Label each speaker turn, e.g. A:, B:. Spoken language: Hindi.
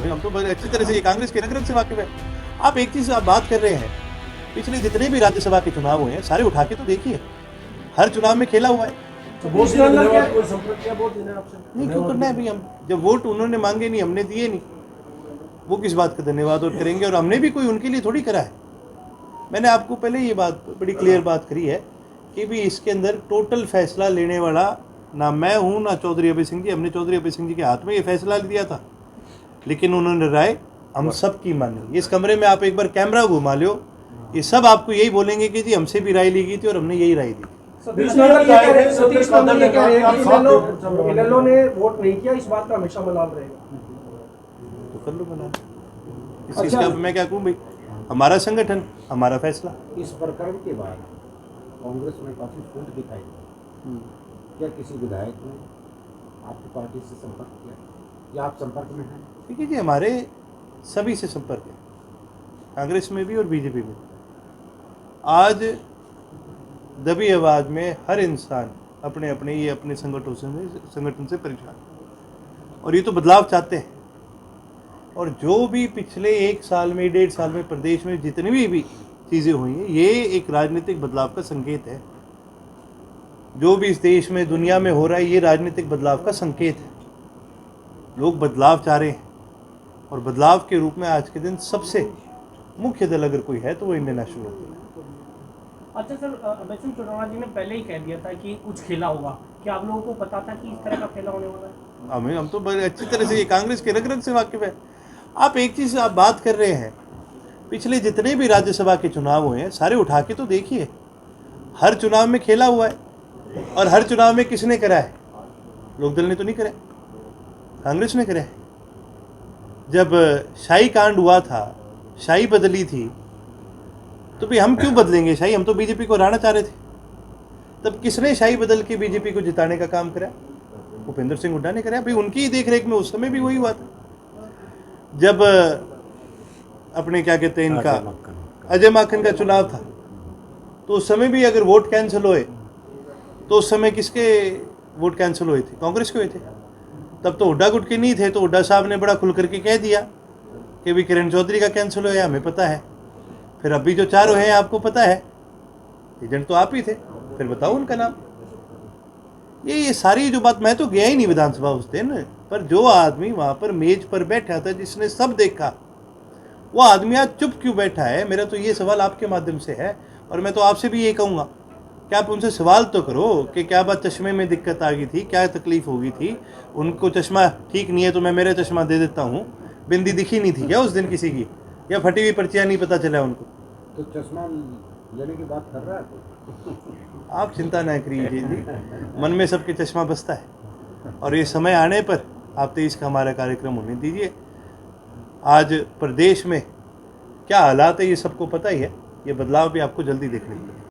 A: हम तो बड़े अच्छी तरह से ये कांग्रेस के रग-रग से वाकिफ है। आप एक चीज़ आप बात कर रहे हैं, पिछले जितने भी राज्यसभा के चुनाव हुए हैं, सारे उठा के तो देखिए। हर चुनाव में खेला हुआ है।
B: तो वोट देने के बाद कोई संपर्क किया वोट देने आपसे?
A: नहीं, क्यों करना है अभी हम? जब वोट उन्होंने मांगे नहीं, हमने दिए नहीं, वो किस बात का धन्यवाद और करेंगे? और हमने भी कोई उनके लिए थोड़ी करा है। मैंने आपको पहले ये बात बड़ी क्लियर बात करी है कि भी इसके अंदर टोटल फैसला लेने वाला ना मैं हूँ ना चौधरी अभय सिंह जी। हमने चौधरी अभय सिंह जी के हाथ में ये फैसला दिया था, लेकिन उन्होंने राय हम सब की मानी। इस कमरे में आप एक बार कैमरा घुमा लो, ये सब आपको यही बोलेंगे कि जी हमसे भी राय ली गई थी और हमने यही राय दी।
B: इनेलो ने वोट नहीं किया, इस बात का हमेशा मलाल रहेगा।
A: तो कर लो मलाल, इस चीज़ का मैं क्या कहूँ भाई? हमारा संगठन, हमारा फैसला।
C: इस प्रकरण के बाद कांग्रेस में काफी फूट दिखाई दी। क्या किसी विधायक ने आपकी पार्टी से संपर्क किया या आप संपर्क में हैं?
A: ठीक है जी, हमारे सभी से संपर्क है, कांग्रेस में भी और बीजेपी में। आज दबी आवाज में हर इंसान अपने अपने ये अपने संगठन से परेशान, और ये तो बदलाव चाहते हैं। और जो भी पिछले 1 साल में 1.5 साल में प्रदेश में जितनी भी चीज़ें हुई हैं, ये एक राजनीतिक बदलाव का संकेत है। जो भी इस देश में दुनिया में हो रहा है, ये राजनीतिक बदलाव का संकेत है। लोग बदलाव चाह रहे हैं, और बदलाव के रूप में आज के दिन सबसे मुख्य दल अगर कोई है तो वो इंडियन नेशनल होती है।
D: अच्छा सर, अभय सिंह चौटाला जी ने पहले ही कह दिया था कि कुछ खेला होगा। क्या आप लोगों को पता था कि इस तरह का खेला होने वाला है?
A: हम तो बड़े अच्छी तरह से ये कांग्रेस के रग-रग से वाकिफ है। आप एक चीज़ आप बात कर रहे हैं, पिछले जितने भी राज्यसभा के चुनाव हुए हैं, सारे उठा के तो देखिए। हर चुनाव में खेला हुआ है, और हर चुनाव में किसने करा है? लोकदल ने तो नहीं करा, कांग्रेस ने करा है। जब शाही कांड हुआ था, शाही बदली थी, तो भाई हम क्यों बदलेंगे शाही? हम तो बीजेपी को हराना चाह रहे थे। तब किसने शाही बदल के बीजेपी को जिताने का काम करा? भूपेंद्र सिंह हुड्डा ने करा। भाई उनकी ही देख रेख में उस समय भी वही हुआ था। जब अपने क्या कहते हैं इनका अजय माकन का चुनाव था, तो उस समय भी अगर वोट कैंसिल हुए तो उस समय किसके वोट कैंसिल हुए थे? कांग्रेस के हुए थे। तब तो हुड्डा गुट के नहीं थे, तो हुड्डा साहब ने बड़ा खुल करके कह दिया कि भी किरण चौधरी का कैंसिल हुआ, हमें पता है। फिर अभी जो 4 हुए हैं आपको पता है, एजेंट तो आप ही थे, फिर बताओ उनका नाम। ये सारी जो बात, मैं तो गया ही नहीं विधानसभा उस दिन, पर जो आदमी वहाँ पर मेज पर बैठा था, जिसने सब देखा, वो आदमी आज चुप क्यों बैठा है? मेरा तो ये सवाल आपके माध्यम से है, और मैं तो आपसे भी ये कहूँगा कि आप उनसे सवाल तो करो कि क्या बात चश्मे में दिक्कत आ गई थी, क्या तकलीफ हो गई थी? उनको चश्मा ठीक नहीं है तो मैं मेरा चश्मा दे देता हूँ। बिंदी दिखी नहीं थी क्या उस दिन किसी की? या फटी हुई पर्चियाँ नहीं पता चला उनको?
C: तो चश्मा लेने की बात कर रहा है तो
A: आप चिंता न करिए जी, मन में सबके चश्मा बसता है, और ये समय आने पर आप 23 का हमारा कार्यक्रम होने दीजिए। आज प्रदेश में क्या हालात है ये सबको पता ही है। ये बदलाव भी आपको जल्दी देखने को मिलेगा।